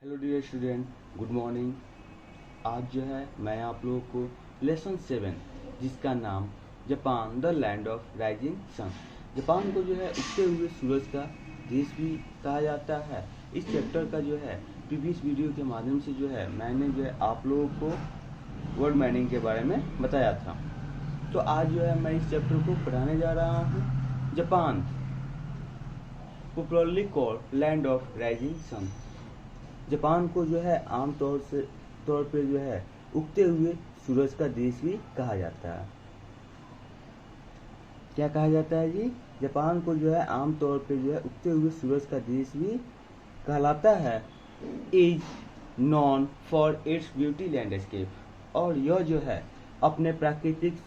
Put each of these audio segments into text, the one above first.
Hello dear student, good morning. आज जो है मैं आप लोगों को लेसन 7 जिसका नाम Japan the land of rising sun, Japan को जो है उगते हुए सूरज का देश भी कहा जाता है। इस चैप्टर का जो है प्रीवियस वीडियो के माध्यम से जो है मैंने जो है आप लोगों को वर्ड मीनिंग के बारे में बताया था। तो आज जो है मैं इस चैप्टर को पढ़ाने जा रहा हूँ। Japan popularly called land of rising sun, Japan को जो है आम तौर पे जो है उगते हुए सूरज का देश भी कहा जाता है। क्या कहा जाता है जी? जापान को जो है आम तौर पे जो है उगते हुए सूरज का देश भी कहलाता है। Is non for its beauty landscape, और यह जो है अपने प्राकृतिक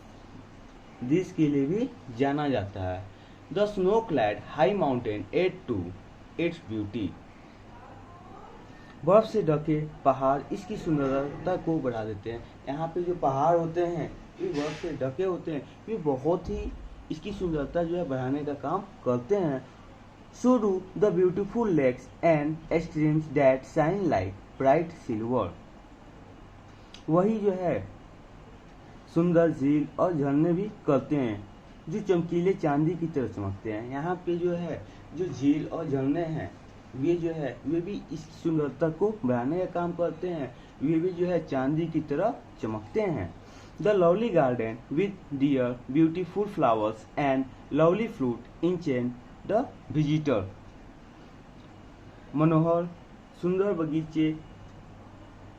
देश के लिए भी जाना जाता है। The snow clad high mountain add to its beauty, बर्फ से ढके पहाड़ इसकी सुंदरता को बढ़ा देते हैं। यहाँ पे जो पहाड़ होते हैं ये बर्फ से ढके होते हैं, ये बहुत ही इसकी सुंदरता जो है बढ़ाने का काम करते हैं। So do the beautiful lakes and streams that shine like bright silver, वही जो है सुंदर झील और झरने भी करते हैं जो चमकीले चांदी की तरह चमकते हैं। यहाँ पे जो है जो झील और झरने हैं वे जो है वे भी इस सुंदरता को बढ़ाने का काम करते हैं, वे भी जो है चांदी की तरह चमकते हैं। The lovely garden with dear beautiful flowers and lovely fruit enchant the visitor, मनोहर सुंदर बगीचे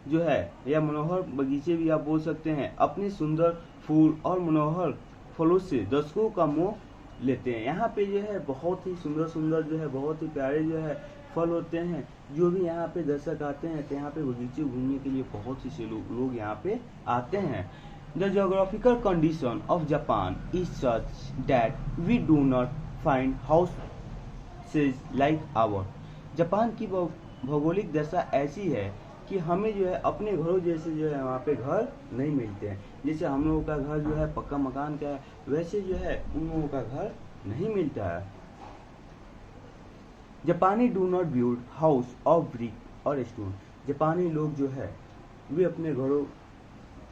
जो है या मनोहर बगीचे भी आप बोल सकते हैं, अपने सुंदर फूल और मनोहर फलों से दर्शकों का मोह लेते हैं। यहाँ पे जो है बहुत ही सुंदर सुंदर जो है बहुत ही प्यारे जो है फल होते हैं, जो भी यहाँ पे दर्शक आते हैं तो यहाँ पे बगीचे घूमने के लिए बहुत ही से लोग यहाँ पे आते हैं। The geographical condition of Japan is such that we do not find houses like our, Japan की भौगोलिक दशा ऐसी है कि हमें जो है अपने घरों जैसे जो है वहाँ पे घर नहीं मिलते हैं। जैसे हम लोगों का घर जो है पक्का मकान का है, वैसे जो है उन लोगों का घर नहीं मिलता है। जापानी do not build house of brick और स्टोन, जापानी लोग जो है वे अपने घरों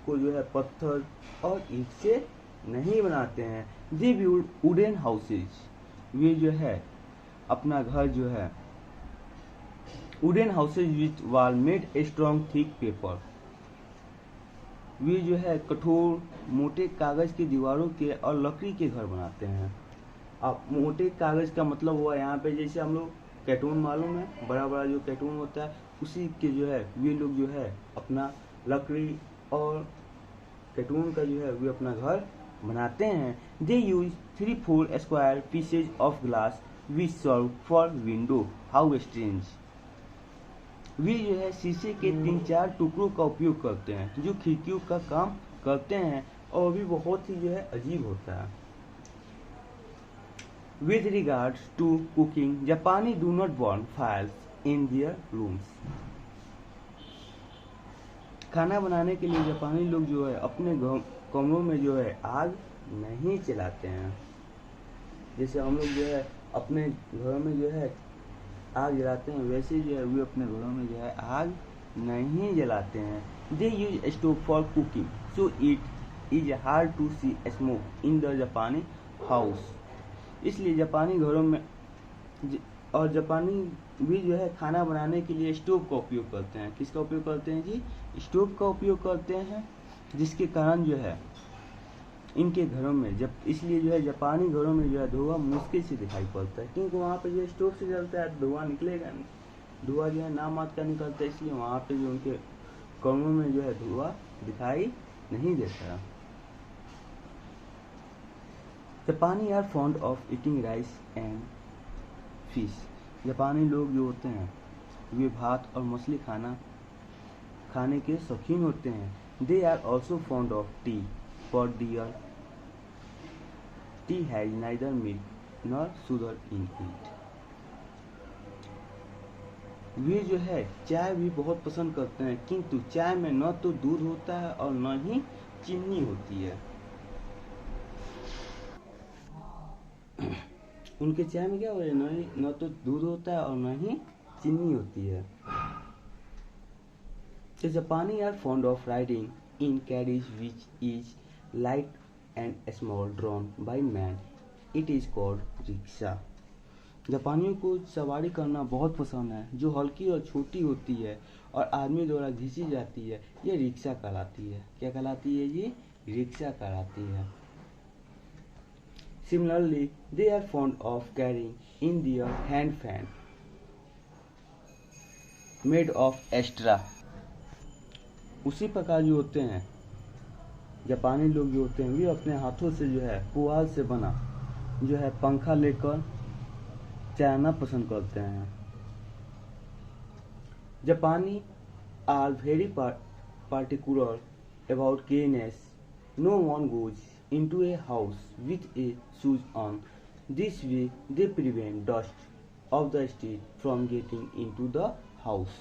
को जो है पत्थर और ईंट से नहीं बनाते हैं। दे बिल्ड वुडन हाउसेज, वे जो है अपना घर जो है wooden houses with wall made strong thick paper, वे जो है कठोर मोटे कागज की दीवारों के और लकड़ी के घर बनाते हैं। अब मोटे कागज का मतलब हुआ यहाँ पे जैसे हम लोग कार्टून मालूम है, बड़ा बड़ा जो कार्टून होता है उसी के जो है वे लोग जो है अपना लकड़ी और कार्टून का जो है वे अपना घर बनाते हैं। They use 3-4 square pieces of glass which serve for window how strange, वे जो है शीशे के 3-4 टुकड़ों का उपयोग करते हैं जो खिड़कियों का काम करते हैं, और भी बहुत ही जो है अजीब होता है। With regards to cooking, Japanese do not burn fires in their rooms. खाना बनाने के लिए जापानी लोग जो है अपने कमरों में जो है आग नहीं जलाते हैं। जैसे हम लोग जो है अपने घरों में जो है आग जलाते हैं, वैसे जो है वे अपने घरों में जो है आग नहीं जलाते हैं। They use stove for cooking, so it is hard to see smoke in the Japanese house. इसलिए जापानी घरों में और जापानी भी जो है खाना बनाने के लिए स्टोव का उपयोग करते हैं। किसका उपयोग करते हैं जी? स्टोव का उपयोग करते हैं, जिसके कारण जो है इनके घरों में जब इसलिए जो है जापानी घरों में जो है धुआं मुश्किल से दिखाई पड़ता है, क्योंकि वहाँ पे जो स्टोव से जलता है धुआं निकलेगा नहीं, धुआं जो है नाम मात्र का निकलता है, इसलिए वहाँ पे जो उनके कमरों में जो है धुआं दिखाई नहीं देता। जापानी are fond of eating rice and fish, जापानी लोग जो होते हैं वे भात और मछली खाने के शौकीन होते हैं। They are also fond of tea for dear, tea has neither milk nor sugar in it, वे जो है चाय भी बहुत पसंद करते हैं, किंतु चाय में न तो दूध होता है और न ही चीनी होती है। उनके चाय में क्या हो रहा है, न तो दूध होता है और न ही चीनी होती है। The Japanese are fond of riding in carriage which is light and small drawn by man. It is called rickshaw. जापानियों को सवारी करना बहुत पसंद है जो हल्की और छोटी होती है और आदमी द्वारा घिंची जाती है। ये रिक्शा कहलाती है। क्या कहलाती है? ये रिक्शा कहलाती है। Similarly, they are fond of carrying in their hand fan made of straw. उसी प्रकार जो होते हैं जापानी लोग जो होते हैं वे अपने हाथों से जो है पुआल से बना जो है पंखा लेकर चलाना पसंद करते हैं। जापानी are very particular about cleanliness. No one goes into a house with a shoes on. This way they prevent dust of the street from getting into the house.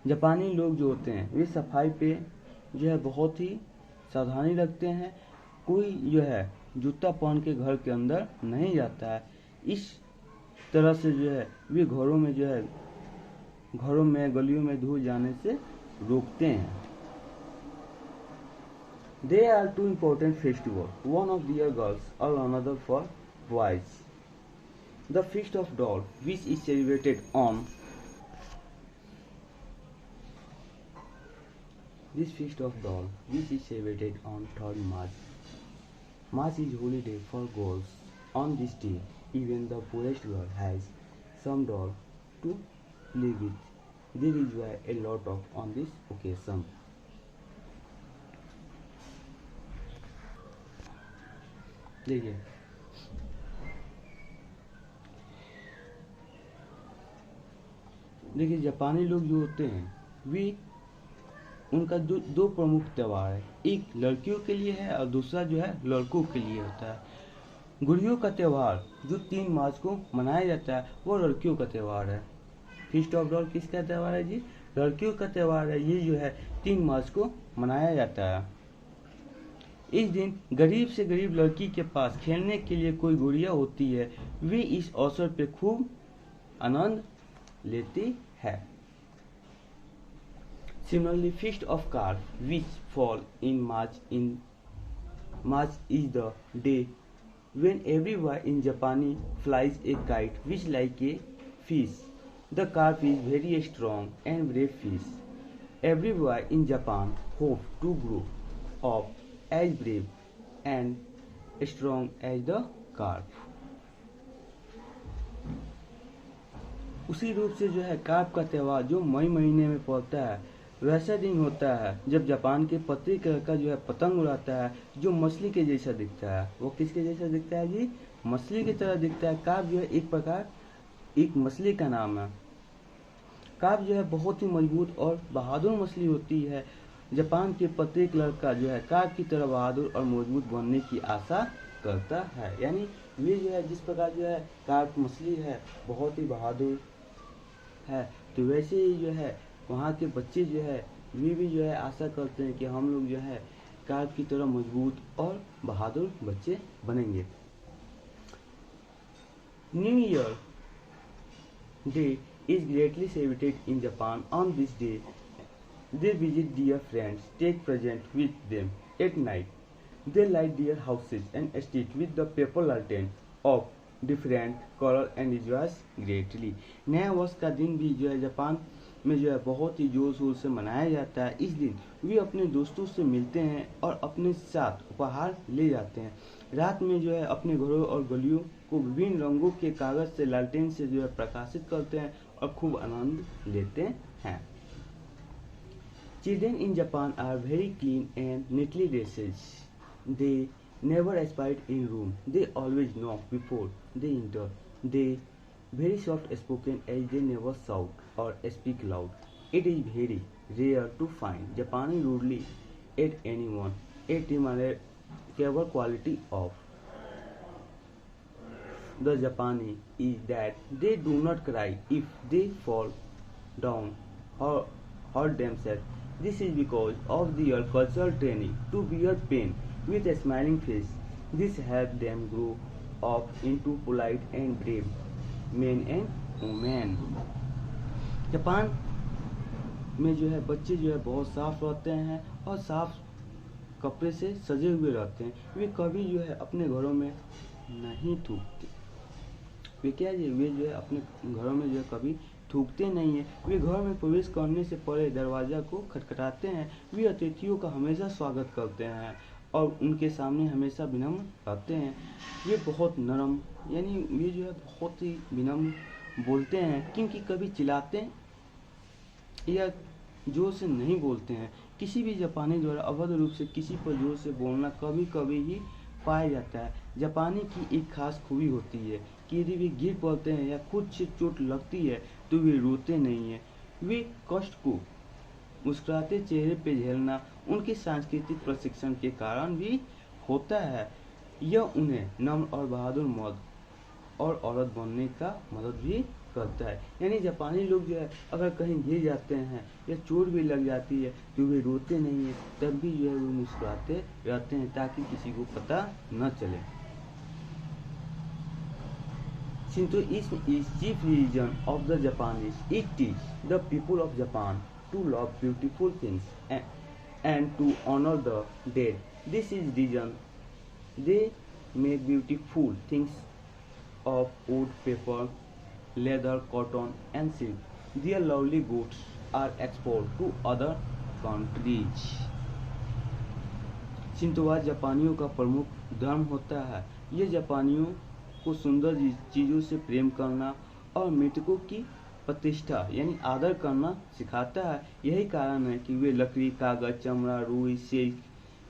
जापानी लोग जो होते हैं वे सफाई पे जो है बहुत ही सावधानी रखते हैं। कोई जो है जूता पहन के घर के अंदर नहीं जाता है। इस तरह से जो है वे घरों में गलियों में धूल जाने से रोकते हैं। There are two important festivals, one of their girls or another for boys. The Feast of Dolls, which is celebrated on This Feast of Dolls, which is celebrated on 3rd March. March is holiday for girls. On this day, even the poorest girl has some doll to play with. They enjoy a lot of on this occasion. देखिए जापानी लोग जो होते हैं वे उनका दो प्रमुख त्यौहार है। एक लड़कियों के लिए है और दूसरा जो है लड़कों के लिए होता है। गुड़ियों का त्यौहार जो 3 मार्च को मनाया जाता है वो लड़कियों का त्यौहार है। फीस्ट ऑफ डॉल किसका त्यौहार है जी? लड़कियों का त्यौहार है। ये जो है 3 मार्च को मनाया जाता है। इस दिन गरीब से गरीब लड़की के पास खेलने के लिए कोई गुड़िया होती है। वे इस अवसर पे खूब आनंद लेती है। Similarly, Feast of Carp, which fall in March is the day when every boy in Japan flies a kite which like a fish. The carp is very strong and brave fish. Every boy in Japan hopes to grow up as brave and strong as the carp. उसी रूप से जो है carp का त्यौहार जो मई महीने में पड़ता है वैसा दिन होता है जब जापान के पतली कलर का जो है पतंग उड़ाता है जो मछली के जैसा दिखता है। वो किसके जैसा दिखता है जी? मछली की तरह दिखता है। कार्प जो है एक प्रकार एक मछली का नाम है। कार्प जो है बहुत ही मजबूत और बहादुर मछली होती है। जापान के प्रत्येक लड़का जो है कार्प की तरह बहादुर और मजबूत बनने की आशा करता है। यानी वे जो है जिस प्रकार जो है कार्प मछली है बहुत ही बहादुर है, तो वैसे ही जो है वहाँ के बच्चे जो है वे भी जो है आशा करते हैं कि हम लोग जो है कार्प की तरह मजबूत और बहादुर बच्चे बनेंगे। New year day is greatly celebrated in Japan. On this day, they visit dear friends, take presents with them. At night, they light their houses and streets with the paper lantern of different color and rejoice greatly. नया वर्ष का दिन भी जो है Japan में जो है बहुत ही जोर शोर से मनाया जाता है। इस दिन वे अपने दोस्तों से मिलते हैं और अपने साथ उपहार ले जाते हैं। रात में जो है अपने घरों और गलियों को विभिन्न रंगों के कागज से लालटेन से जो है प्रकाशित करते हैं और खूब आनंद लेते हैं। Children in Japan are very clean and neatly dressed. They never aspire in room. They always knock before they enter. They very soft spoken as they never shout or speak loud. It is very rare to find Japanese rudely at anyone. A remarkable quality of the Japanese is that they do not cry if they fall down or hurt themselves. This is because of their cultural training to bear pain with a smiling face. This helps them grow up into polite and brave men and women. Japan में जो है बच्चे जो है बहुत साफ रहते हैं और साफ कपड़े से सजे हुए रहते हैं। वे कभी जो है अपने घरों में नहीं थूकते। वे क्या है, वे जो है अपने घरों में जो है कभी थूकते नहीं हैं। वे घर में प्रवेश करने से पहले दरवाज़ा को खटखटाते हैं। वे अतिथियों का हमेशा स्वागत करते हैं और उनके सामने हमेशा विनम्र रहते हैं। वे बहुत नरम, यानी वे जो है बहुत ही विनम्र बोलते हैं, क्योंकि कभी चिल्लाते या जोर से नहीं बोलते हैं। किसी भी जापानी द्वारा अवैध रूप से किसी पर जोर से बोलना कभी कभी ही पाया जाता है। जापानी की एक खास खूबी होती है कि यदि वे गिर पड़ते हैं या खुद से चोट लगती है तो वे रोते नहीं हैं। वे कष्ट को मुस्कुराते चेहरे पे झेलना उनके सांस्कृतिक प्रशिक्षण के कारण भी होता है। यह उन्हें नम्र और बहादुर मर्द और औरत बनने का मदद भी करता है। यानी जापानी लोग जो है अगर कहीं गिर जाते हैं या चोट भी लग जाती है तो वे रोते नहीं है, तब भी जो है वो मुस्कुराते रहते हैं ताकि किसी को पता न चले। Shintoism is chief religion of the Japanese. It teaches the people of Japan to love beautiful things and to honor the dead. This is reason they make beautiful things of wood, paper, leather, cotton, and silk. Their lovely goods are exported to other countries. शिंतोवाद जापानियों का प्रमुख धर्म होता है। ये जापानियों को सुंदर चीज़ों से प्रेम करना और मृतकों की प्रतिष्ठा यानी आदर करना सिखाता है। यही कारण है कि वे लकड़ी, कागज, चमड़ा, रुई, सिल्क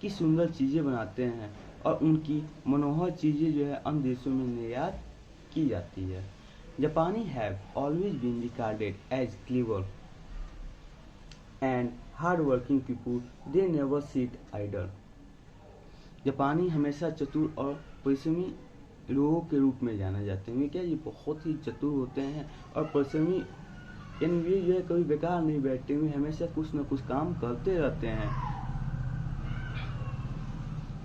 की सुंदर चीज़ें बनाते हैं और उनकी मनोहर चीज़ें जो है अन्य देशों में निर्यात की जाती है। जापानी have always been regarded as clever and hard working people. They never sit idle. जापानी हमेशा चतुर और परिश्रमी लोगों के रूप में जाने जाते हैं। वे क्या, ये बहुत ही चतुर होते हैं और परिश्रमी, यानी वे जो है कभी बेकार नहीं बैठते हुए, हमेशा कुछ न कुछ काम करते रहते हैं।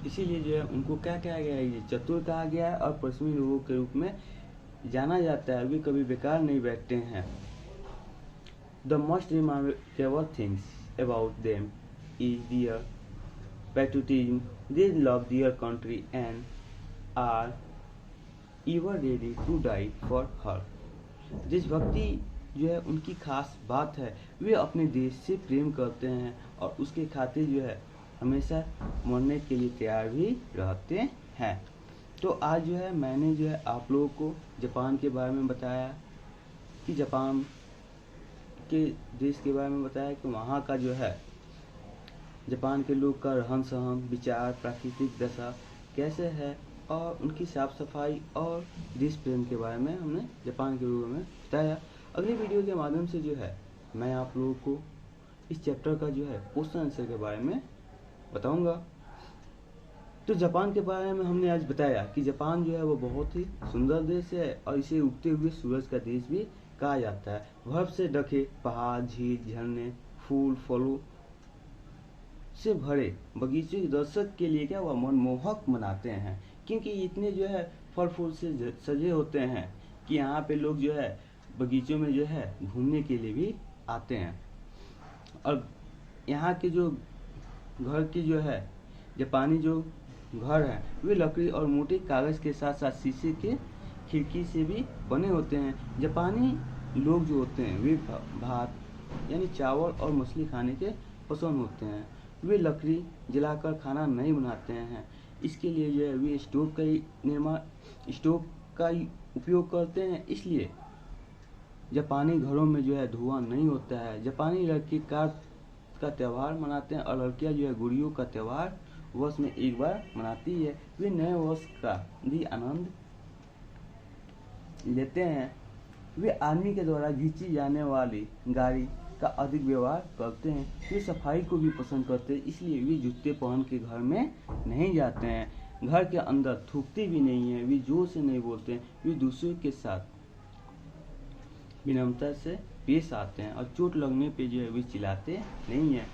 इसीलिए जो है उनको क्या कहा गया है, ये चतुर कहा गया है और परिश्रमी लोगों के रूप में जाना जाता है। वे कभी बेकार नहीं बैठते हैं। The most remarkable things about them is their patriotism. They love their country and are even ready to die for her. देशभक्ति जो है उनकी खास बात है। वे अपने देश से प्रेम करते हैं और उसके खातिर जो है हमेशा मरने के लिए तैयार भी रहते हैं। तो आज जो है मैंने जो है आप लोगों को जापान के बारे में बताया कि जापान के देश के बारे में बताया कि वहाँ का जो है जापान के लोग का रहन सहन, विचार, प्राकृतिक दशा कैसे है और उनकी साफ सफाई और देश प्रेम के बारे में हमने जापान के लोगों में बताया। अगली वीडियो के माध्यम से जो है मैं आप लोगों को इस चैप्टर का जो है क्वेश्चन आंसर के बारे में बताऊंगा। तो जापान के बारे में हमने आज बताया कि जापान जो है वो बहुत ही सुंदर देश है और इसे उगते हुए सूरज का देश भी कहा जाता है। बर्फ से ढके पहाड़, झील, झरने, फूल, फलों से भरे बगीचे दर्शक के लिए क्या हुआ मनमोहक बनाते हैं, क्योंकि इतने जो है फल फूल से सजे होते हैं कि यहाँ पे लोग जो है बगीचों में जो है घूमने के लिए भी आते हैं। और यहाँ के जो घर की जो है जापानी जो घर है वे लकड़ी और मोटे कागज के साथ साथ शीशे के खिड़की से भी बने होते हैं। जापानी लोग जो होते हैं वे भात यानी चावल और मछली खाने के पसंद होते हैं। वे लकड़ी जलाकर खाना नहीं बनाते हैं। इसके लिए जो है वे स्टोव का उपयोग करते हैं। इसलिए जापानी घरों में जो है धुआं नहीं होता है। जापानी लड़के कार का त्यौहार मनाते हैं और लड़कियां जो है गुड़ियों का त्यौहार वर्ष में एक बार मनाती है। वे नए वर्ष का भी आनंद लेते हैं। वे आदमी के द्वारा खींची जाने वाली गाड़ी का अधिक व्यवहार करते हैं। वे सफाई को भी पसंद करते हैं, इसलिए वे जूते पहन के घर में नहीं जाते हैं। घर के अंदर थूकते भी नहीं है। वे जोर से नहीं बोलते हैं। वे दूसरों के साथ विनम्रता से पेश आते हैं और चोट लगने पे जो है वे चिल्लाते नहीं हैं।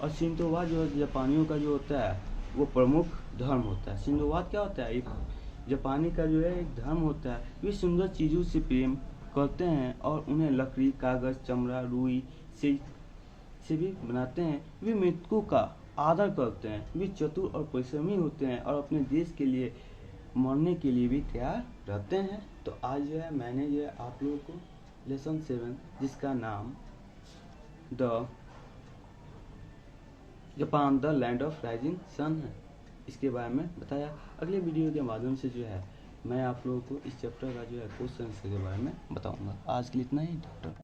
और शिंतोवाद जो जापानियों का जो होता है वो प्रमुख धर्म होता है। शिंतोवाद क्या होता है, एक जापानी का जो है एक धर्म होता है। वे सुंदर चीज़ों से प्रेम करते हैं और उन्हें लकड़ी, कागज, चमड़ा, रुई, से भी बनाते हैं, वे मृतकों का आदर करते हैं, वे चतुर और परिश्रमी होते हैं और अपने देश के लिए मरने के लिए भी तैयार रहते हैं। तो आज जो है मैंने जो है आप लोगों को लेसन 7 जिसका नाम Japan the land of rising sun है, इसके बारे में बताया। अगले वीडियो के माध्यम से जो है मैं आप लोगों को इस चैप्टर का जो है क्वेश्चन के बारे में बताऊंगा। आज के लिए इतना ही डॉक्टर।